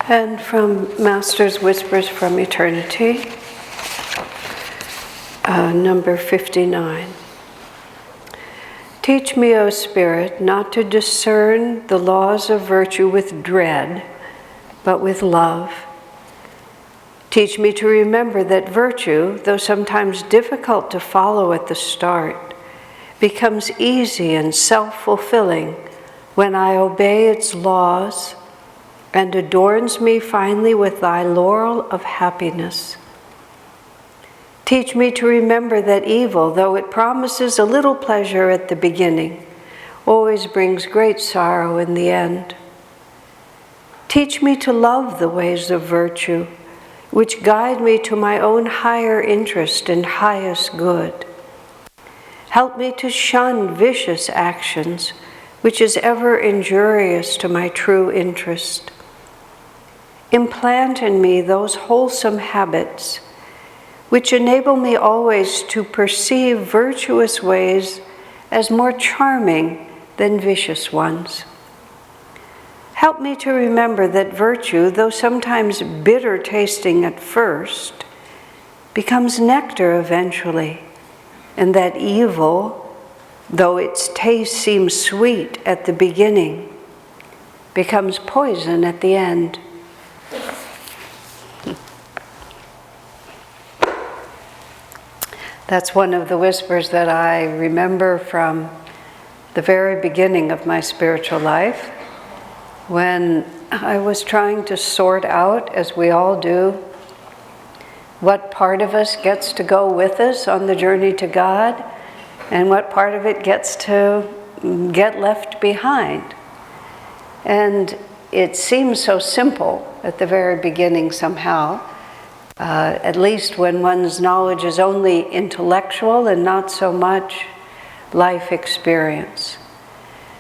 And from Master's Whispers from Eternity, number 59. Teach me, O Spirit, not to discern the laws of virtue with dread, but with love. Teach me to remember that virtue, though sometimes difficult to follow at the start, becomes easy and self-fulfilling when I obey its laws and adorns me finally with thy laurel of happiness. Teach me to remember that evil, though it promises a little pleasure at the beginning, always brings great sorrow in the end. Teach me to love the ways of virtue, which guide me to my own higher interest and highest good. Help me to shun vicious actions, which is ever injurious to my true interest. Implant in me those wholesome habits which enable me always to perceive virtuous ways as more charming than vicious ones. Help me to remember that virtue, though sometimes bitter tasting at first, becomes nectar eventually, and that evil, though its taste seems sweet at the beginning, becomes poison at the end. That's one of the whispers that I remember from the very beginning of my spiritual life, when I was trying to sort out, as we all do, what part of us gets to go with us on the journey to God, and what part of it gets to get left behind. And it seems so simple at the very beginning somehow, at least when one's knowledge is only intellectual and not so much life experience.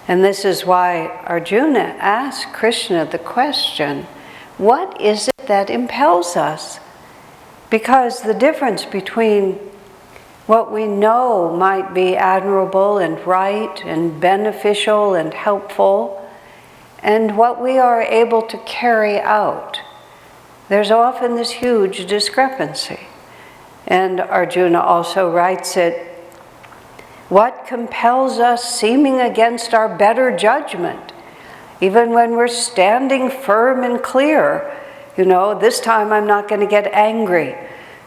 And this is why Arjuna asked Krishna the question, what is it that impels us? Because the difference between what we know might be admirable and right and beneficial and helpful, and what we are able to carry out, there's often this huge discrepancy. And Arjuna also writes it, what compels us seeming against our better judgment, even when we're standing firm and clear? You know, this time I'm not going to get angry.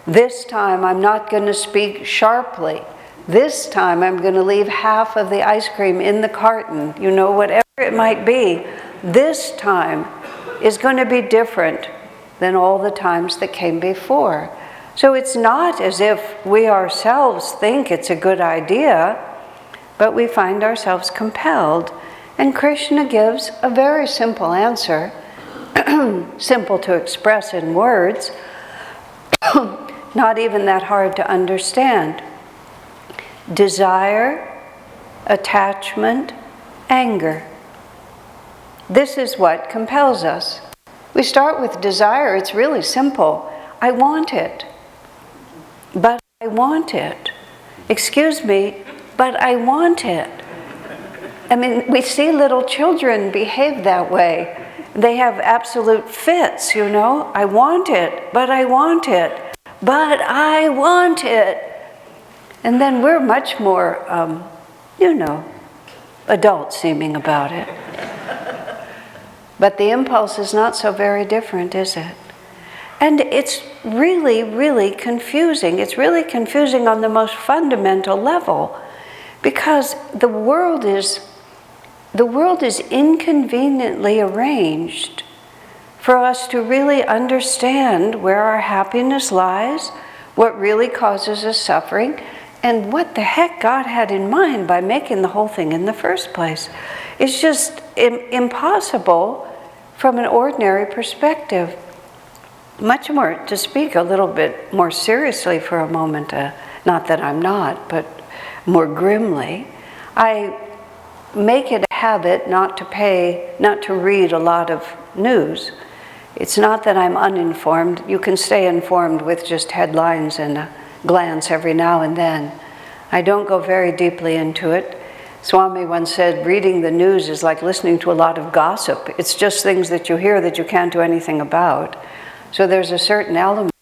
This time I'm not going to speak sharply. This time I'm going to leave half of the ice cream in the carton. You know, whatever it might be, this time is going to be different than all the times that came before. So it's not as if we ourselves think it's a good idea, but we find ourselves compelled. And Krishna gives a very simple answer, simple to express in words, not even that hard to understand. Desire, attachment, anger. This is what compels us. We start with desire. It's really simple. I want it. But I want it. Excuse me, but I want it. I mean, we see little children behave that way. They have absolute fits, you know. I want it, but I want it, but I want it. And then we're much more, adult seeming about it. But the impulse is not so very different, is it? And it's really, really confusing. It's really confusing on the most fundamental level, because the world is inconveniently arranged for us to really understand where our happiness lies, what really causes us suffering, and what the heck God had in mind by making the whole thing in the first place. It's just impossible from an ordinary perspective. Much more, to speak a little bit more seriously for a moment, not that I'm not, but more grimly, I make it a habit not to read a lot of news. It's not that I'm uninformed. You can stay informed with just headlines and a glance every now and then. I don't go very deeply into it. Swami once said, reading the news is like listening to a lot of gossip. It's just things that you hear that you can't do anything about. So there's a certain element.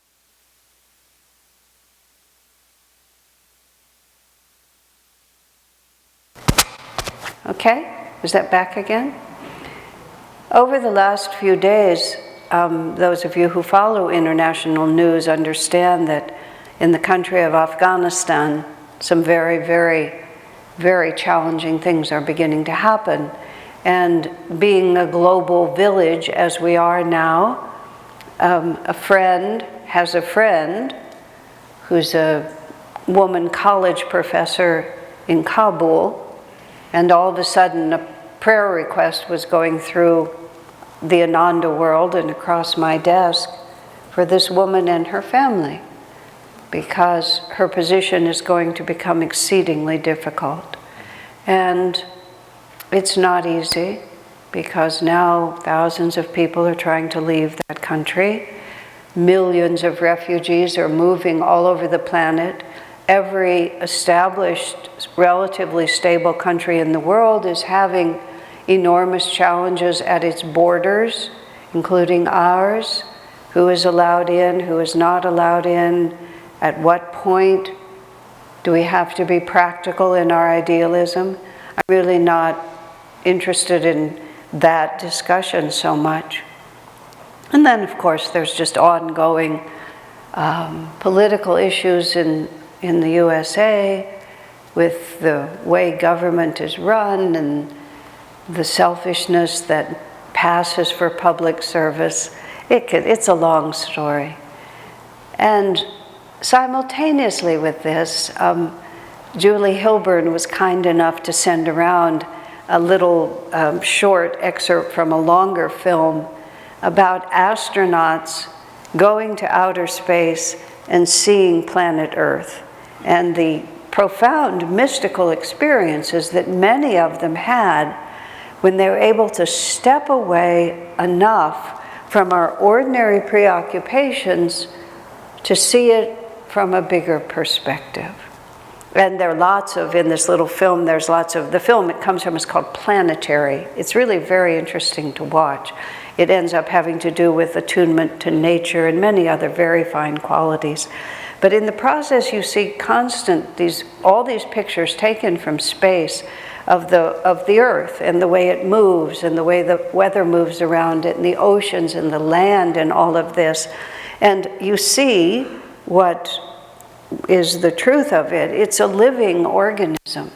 Okay, is that back again? Over the last few days, those of you who follow international news understand that in the country of Afghanistan, some very, very, very challenging things are beginning to happen. And being a global village as we are now, a friend has a friend who's a woman college professor in Kabul, and all of a sudden a prayer request was going through the Ananda world and across my desk for this woman and her family, because her position is going to become exceedingly difficult. And it's not easy, because now thousands of people are trying to leave that country. Millions of refugees are moving all over the planet. Every established, relatively stable country in the world is having enormous challenges at its borders, including ours. Who is allowed in, who is not allowed in? At what point do we have to be practical in our idealism? I'm really not interested in that discussion so much. And then, of course, there's just ongoing political issues in the USA with the way government is run and the selfishness that passes for public service. It's a long story. And simultaneously with this, Julie Hilburn was kind enough to send around a little short excerpt from a longer film about astronauts going to outer space and seeing planet Earth, and the profound mystical experiences that many of them had when they were able to step away enough from our ordinary preoccupations to see it from a bigger perspective. And there are lots of, in this little film, there's lots of, the film it comes from is called Planetary. It's really very interesting to watch. It ends up having to do with attunement to nature and many other very fine qualities. But in the process, you see all these pictures taken from space of the Earth and the way it moves and the way the weather moves around it and the oceans and the land and all of this. And you see what is the truth of it. It's a living organism,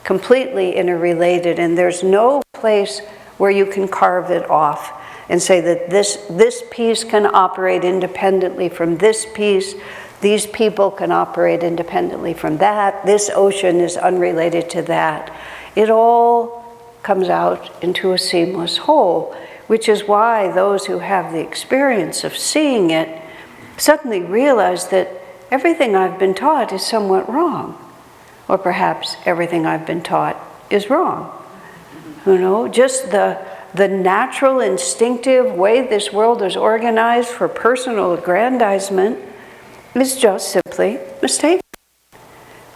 completely interrelated, and there's no place where you can carve it off and say that this piece can operate independently from this piece, these people can operate independently from that, this ocean is unrelated to that. It all comes out into a seamless whole, which is why those who have the experience of seeing it suddenly realize that everything I've been taught is somewhat wrong. Or perhaps everything I've been taught is wrong. You know, just the natural, instinctive way this world is organized for personal aggrandizement is just simply mistaken.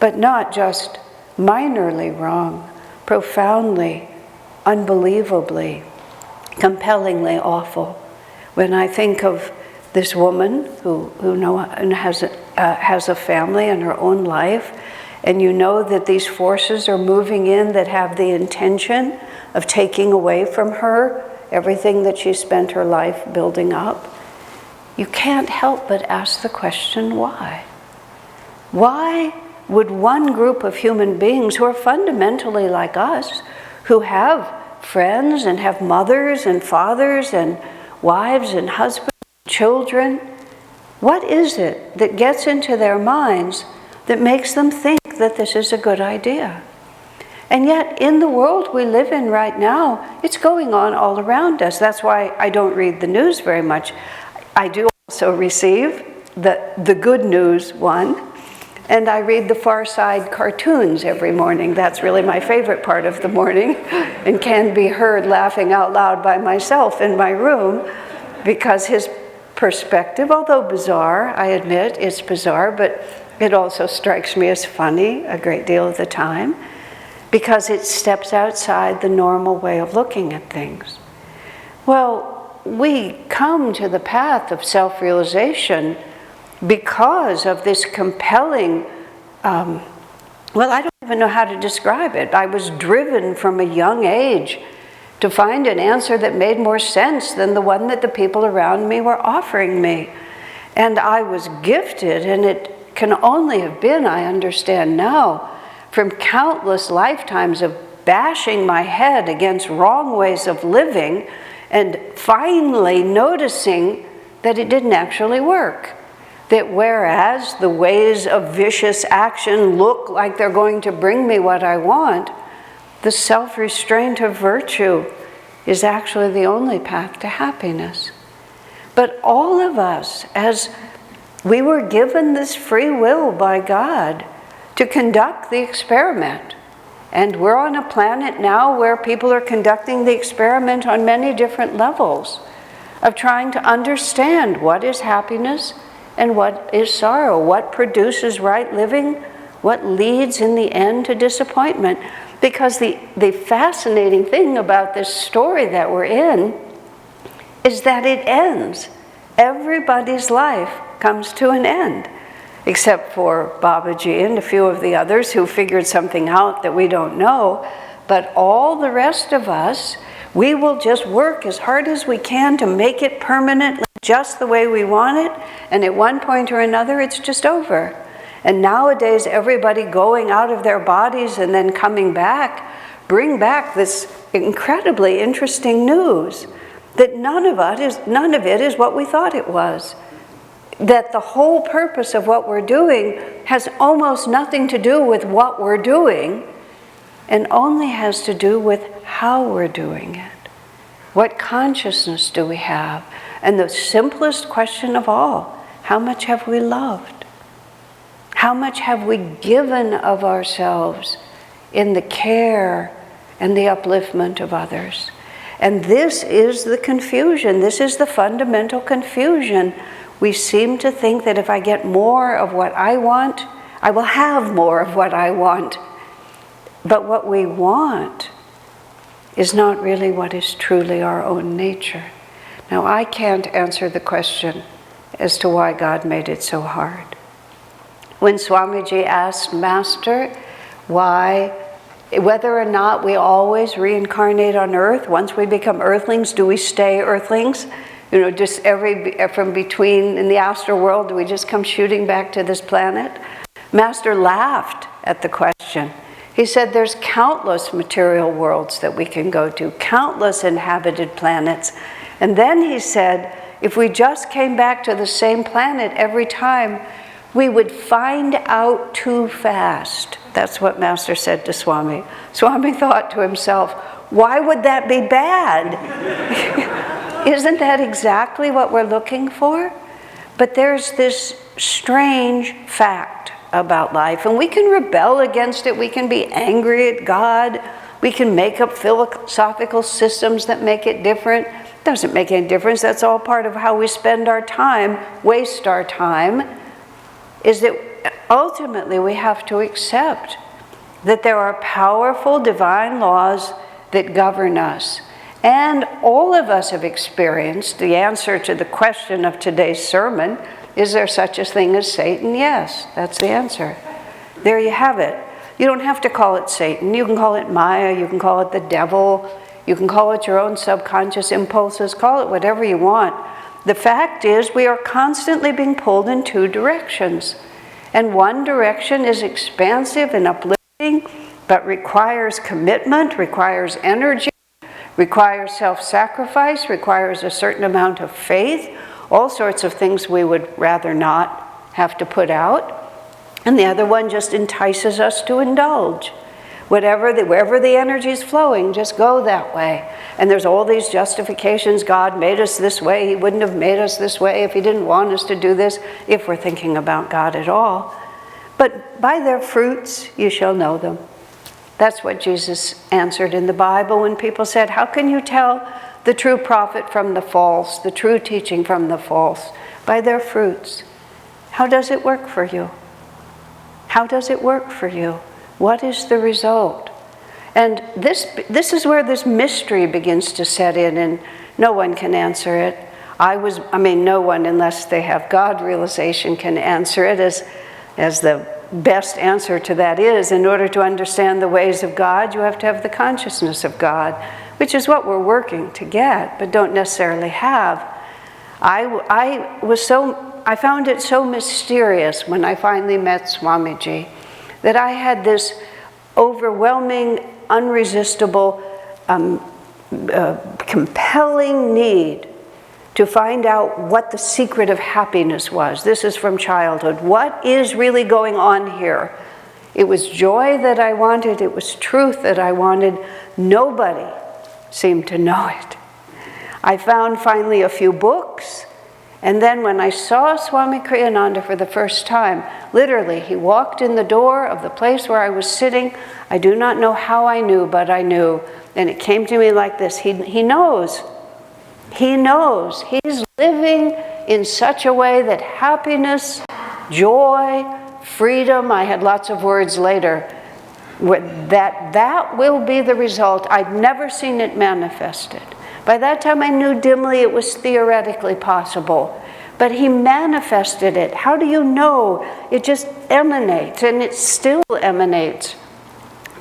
But not just minorly wrong, profoundly, unbelievably, compellingly awful. When I think of this woman who has a family and her own life, and you know that these forces are moving in that have the intention of taking away from her everything that she spent her life building up, you can't help but ask the question, why? Why would one group of human beings who are fundamentally like us, who have friends and have mothers and fathers and wives and husbands, children, what is it that gets into their minds that makes them think that this is a good idea? And yet, in the world we live in right now, it's going on all around us. That's why I don't read the news very much. I do also receive the good news one, and I read the Far Side cartoons every morning. That's really my favorite part of the morning, and can be heard laughing out loud by myself in my room, because his perspective, although bizarre, I admit it's bizarre, but it also strikes me as funny a great deal of the time, because it steps outside the normal way of looking at things. Well, we come to the path of self-realization because of this compelling, well, I don't even know how to describe it. I was driven from a young age to find an answer that made more sense than the one that the people around me were offering me. And I was gifted, and it can only have been, I understand now, from countless lifetimes of bashing my head against wrong ways of living and finally noticing that it didn't actually work. That whereas the ways of vicious action look like they're going to bring me what I want, the self-restraint of virtue is actually the only path to happiness. But all of us, as we were given this free will by God to conduct the experiment, and we're on a planet now where people are conducting the experiment on many different levels of trying to understand what is happiness and what is sorrow, what produces right living, what leads in the end to disappointment. Because the fascinating thing about this story that we're in is that it ends. Everybody's life comes to an end, except for Babaji and a few of the others who figured something out that we don't know. But all the rest of us, we will just work as hard as we can to make it permanently just the way we want it, and at one point or another, it's just over. And nowadays, everybody going out of their bodies and then coming back, bring back this incredibly interesting news that none of it is what we thought it was. That the whole purpose of what we're doing has almost nothing to do with what we're doing, and only has to do with how we're doing it. What consciousness do we have? And the simplest question of all, how much have we loved? How much have we given of ourselves in the care and the upliftment of others? And this is the confusion. This is the fundamental confusion. We seem to think that if I get more of what I want, I will have more of what I want. But what we want is not really what is truly our own nature. Now, I can't answer the question as to why God made it so hard. When Swamiji asked Master whether or not we always reincarnate on earth, once we become earthlings, do we stay earthlings? You know, just from between in the astral world, do we just come shooting back to this planet? Master laughed at the question. He said there's countless material worlds that we can go to, countless inhabited planets. And then he said, if we just came back to the same planet every time, we would find out too fast. That's what Master said to Swami. Swami thought to himself, why would that be bad? Isn't that exactly what we're looking for? But there's this strange fact about life, and we can rebel against it. We can be angry at God. We can make up philosophical systems that make it different. It doesn't make any difference. That's all part of how we spend our time, waste our time, is that ultimately we have to accept that there are powerful divine laws that govern us. And all of us have experienced the answer to the question of today's sermon, is there such a thing as Satan? Yes, that's the answer. There you have it. You don't have to call it Satan. You can call it Maya, you can call it the devil, you can call it your own subconscious impulses, call it whatever you want. The fact is we are constantly being pulled in two directions. And one direction is expansive and uplifting, but requires commitment, requires energy, requires self-sacrifice, requires a certain amount of faith, all sorts of things we would rather not have to put out. And the other one just entices us to indulge. Wherever the energy is flowing, just go that way. And there's all these justifications. God made us this way. He wouldn't have made us this way if he didn't want us to do this, if we're thinking about God at all. But by their fruits you shall know them. That's what Jesus answered in the Bible when people said, how can you tell the true prophet from the false, the true teaching from the false? By their fruits. How does it work for you? How does it work for you? What is the result? And this is where this mystery begins to set in, and no one can answer it. No one, unless they have God realization, can answer it, as the best answer to that is, in order to understand the ways of God, you have to have the consciousness of God, which is what we're working to get, but don't necessarily have. I found it so mysterious when I finally met Swamiji, that I had this overwhelming, unresistible, compelling need to find out what the secret of happiness was. This is from childhood. What is really going on here? It was joy that I wanted. It was truth that I wanted. Nobody seemed to know it. I found finally a few books, and then when I saw Swami Kriyananda for the first time, literally, he walked in the door of the place where I was sitting. I do not know how I knew, but I knew. And it came to me like this. He knows. He knows. He's living in such a way that happiness, joy, freedom, I had lots of words later, that will be the result. I'd never seen it manifested. By that time I knew dimly it was theoretically possible. But he manifested it. How do you know? It just emanates, and it still emanates.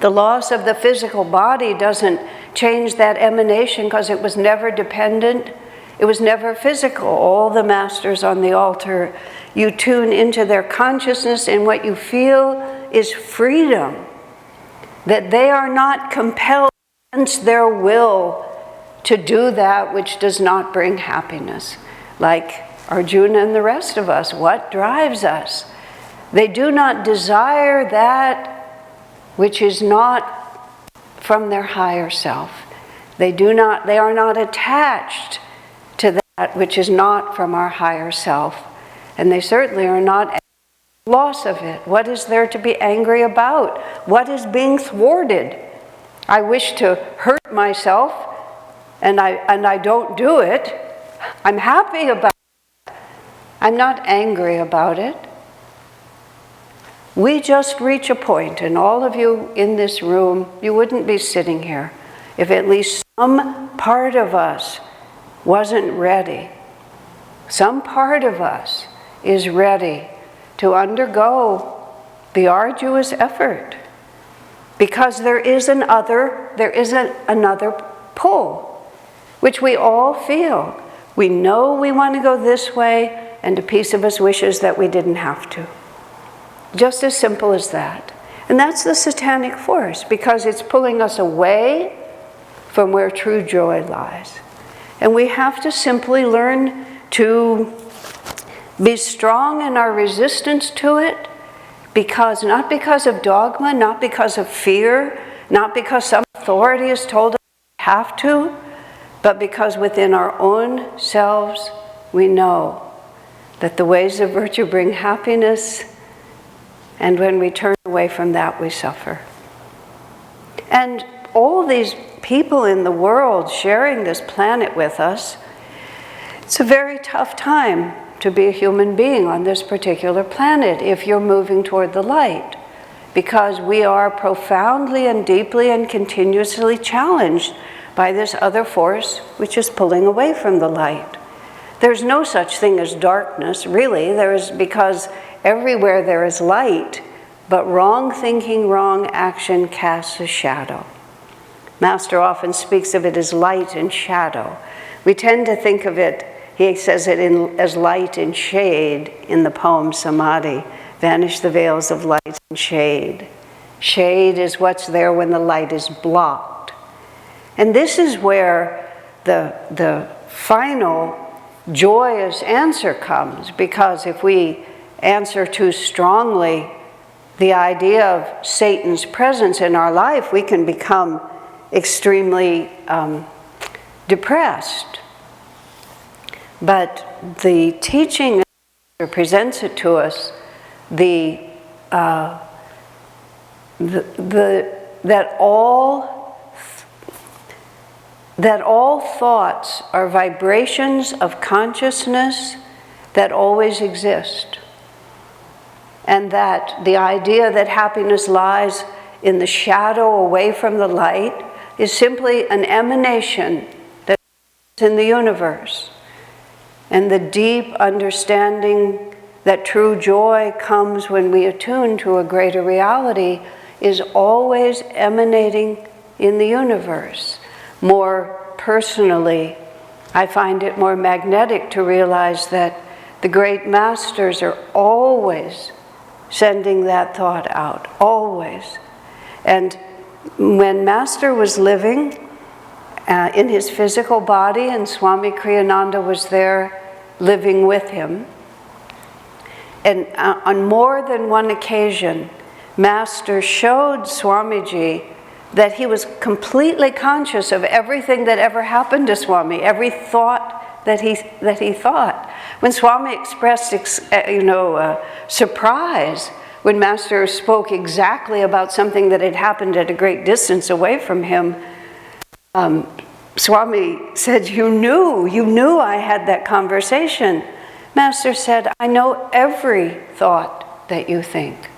The loss of the physical body doesn't change that emanation, because it was never dependent. It was never physical. All the masters on the altar, you tune into their consciousness, and what you feel is freedom. That they are not compelled against their will to do that which does not bring happiness. Like Arjuna and the rest of us, what drives us? They do not desire that which is not from their higher self. They are not attached to that which is not from our higher self. And they certainly are not angry at the loss of it. What is there to be angry about? What is being thwarted? I wish to hurt myself, and I don't do it. I'm happy about it. I'm not angry about it. We just reach a point, and all of you in this room, you wouldn't be sitting here if at least some part of us wasn't ready. Some part of us is ready to undergo the arduous effort, because there is another pull, which we all feel. We know we want to go this way, and a piece of us wishes that we didn't have to. Just as simple as that. And that's the satanic force, because it's pulling us away from where true joy lies. And we have to simply learn to be strong in our resistance to it, not because of dogma, not because of fear, not because some authority has told us we have to, but because within our own selves we know that the ways of virtue bring happiness, and when we turn away from that, we suffer. And all these people in the world sharing this planet with us, it's a very tough time to be a human being on this particular planet if you're moving toward the light, because we are profoundly and deeply and continuously challenged by this other force which is pulling away from the light. There's no such thing as darkness, really. Because everywhere there is light, but wrong thinking, wrong action casts a shadow. Master often speaks of it as light and shadow. We tend to think of it, he says it as light and shade in the poem Samadhi. Vanish the veils of light and shade. Shade is what's there when the light is blocked. And this is where the final joyous answer comes, because if we answer too strongly the idea of Satan's presence in our life, we can become extremely depressed. But the teaching presents it to us, that all thoughts are vibrations of consciousness that always exist. And that the idea that happiness lies in the shadow away from the light is simply an emanation that's in the universe. And the deep understanding that true joy comes when we attune to a greater reality is always emanating in the universe. More personally, I find it more magnetic to realize that the great masters are always sending that thought out, always. And when Master was living in his physical body, and Swami Kriyananda was there living with him, and on more than one occasion, Master showed Swamiji that he was completely conscious of everything that ever happened to Swami, every thought that he thought. When Swami expressed, surprise when Master spoke exactly about something that had happened at a great distance away from him, Swami said, you knew I had that conversation. Master said, I know every thought that you think.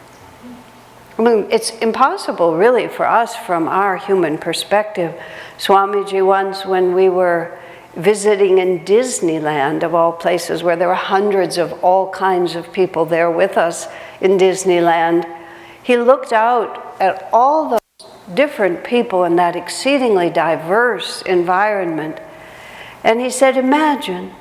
I mean, it's impossible, really, for us from our human perspective. Swamiji once, when we were visiting in Disneyland, of all places, where there were hundreds of all kinds of people there with us in Disneyland, he looked out at all those different people in that exceedingly diverse environment, and he said, imagine,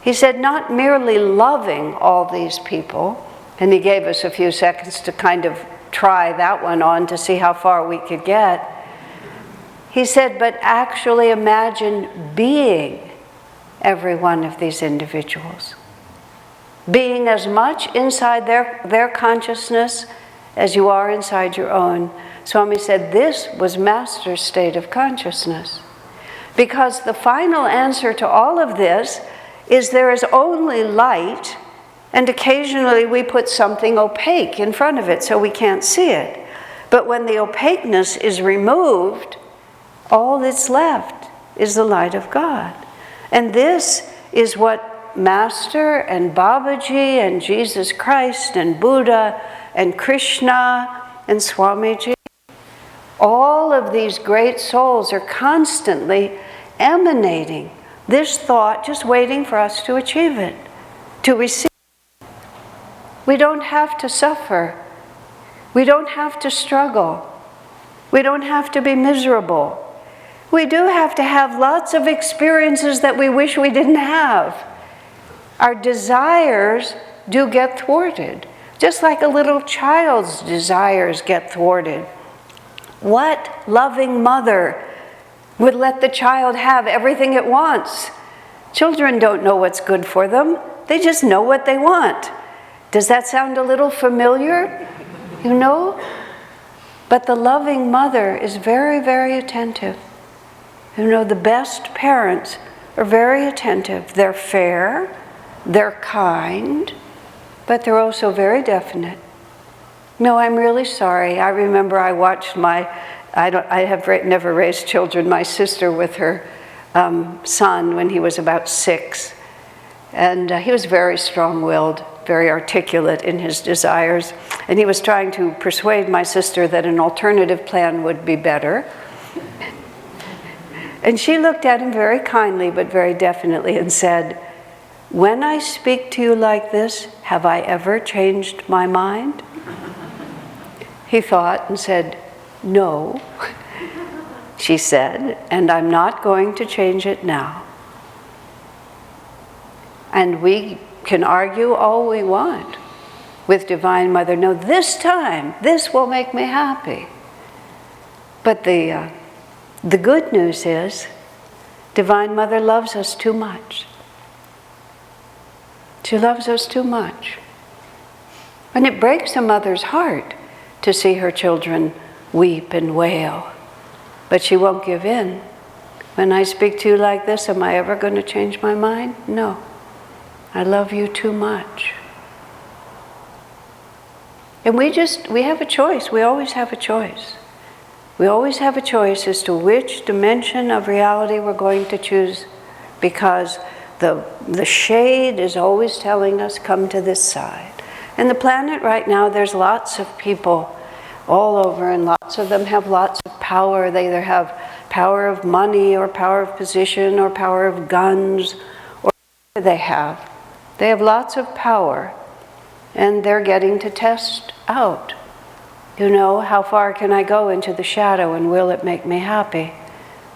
he said, not merely loving all these people, and he gave us a few seconds to kind of try that one on to see how far we could get. He said, but actually imagine being every one of these individuals. Being as much inside their consciousness as you are inside your own. Swami said this was Master's state of consciousness. Because the final answer to all of this is there is only light, and occasionally we put something opaque in front of it so we can't see it. But when the opaqueness is removed, all that's left is the light of God. And this is what Master and Babaji and Jesus Christ and Buddha and Krishna and Swamiji, all of these great souls are constantly emanating this thought, just waiting for us to achieve it, to receive it. We don't have to suffer. We don't have to struggle. We don't have to be miserable. We do have to have lots of experiences that we wish we didn't have. Our desires do get thwarted, just like a little child's desires get thwarted. What loving mother would let the child have everything it wants? Children don't know what's good for them. They just know what they want. Does that sound a little familiar? You know? But the loving mother is very, very attentive. You know, the best parents are very attentive. They're fair, they're kind, but they're also very definite. No, I'm really sorry. I remember I watched I have never raised children, my sister with her son when he was about 6. And he was very strong-willed, very articulate in his desires. And he was trying to persuade my sister that an alternative plan would be better. And she looked at him very kindly, but very definitely, and said, when I speak to you like this, have I ever changed my mind? He thought and said, no. She said, and I'm not going to change it now. And we can argue all we want with Divine Mother. No, this time, this will make me happy. But the good news is, Divine Mother loves us too much. She loves us too much. And it breaks a mother's heart to see her children weep and wail. But she won't give in. When I speak to you like this, am I ever going to change my mind? No. I love you too much. And we have a choice. We always have a choice. We always have a choice as to which dimension of reality we're going to choose, because the shade is always telling us, come to this side. And the planet right now, there's lots of people all over in lots Lots of them have lots of power. They either have power of money or power of position or power of guns or whatever they have. They have lots of power and they're getting to test out. You know, how far can I go into the shadow and will it make me happy?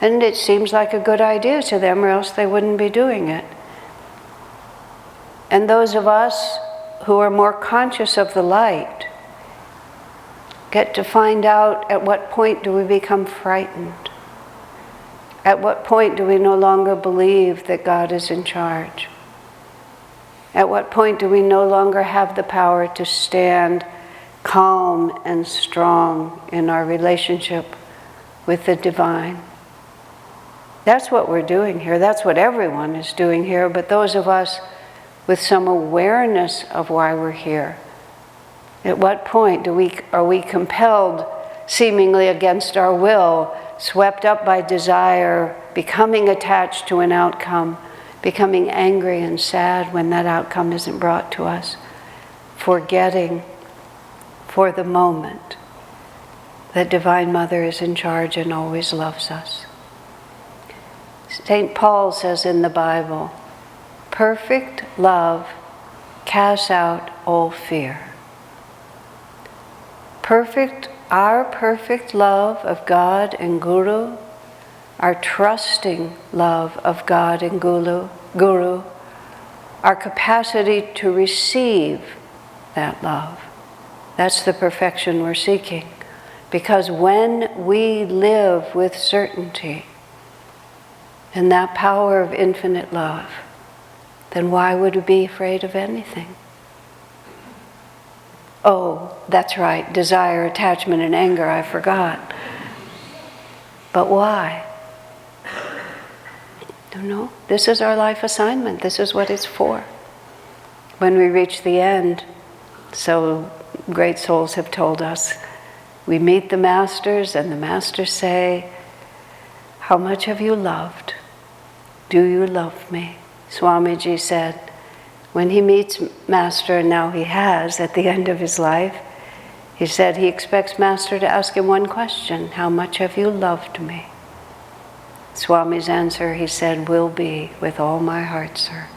And it seems like a good idea to them or else they wouldn't be doing it. And those of us who are more conscious of the light get to find out at what point do we become frightened. At what point do we no longer believe that God is in charge? At what point do we no longer have the power to stand calm and strong in our relationship with the divine? That's what we're doing here. That's what everyone is doing here. But those of us with some awareness of why we're here, at what point are we compelled, seemingly against our will, swept up by desire, becoming attached to an outcome, becoming angry and sad when that outcome isn't brought to us, forgetting for the moment that Divine Mother is in charge and always loves us. St. Paul says in the Bible, perfect love casts out all fear. Our perfect love of God and Guru, our trusting love of God and Guru, our capacity to receive that love. That's the perfection we're seeking. Because when we live with certainty in that power of infinite love, then why would we be afraid of anything? Oh, that's right, desire, attachment, and anger, I forgot. But why? You know, this is our life assignment. This is what it's for. When we reach the end, so great souls have told us, we meet the masters and the masters say, how much have you loved? Do you love me? Swamiji said, when he meets Master, and now he has at the end of his life, he said he expects Master to ask him one question, how much have you loved me? Swami's answer, he said, will be, with all my heart, sir,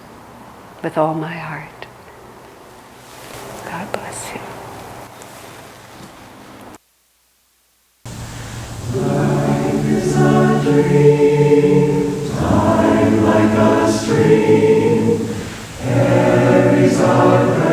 with all my heart. God bless you. Life is a dream, time like a stream, carries our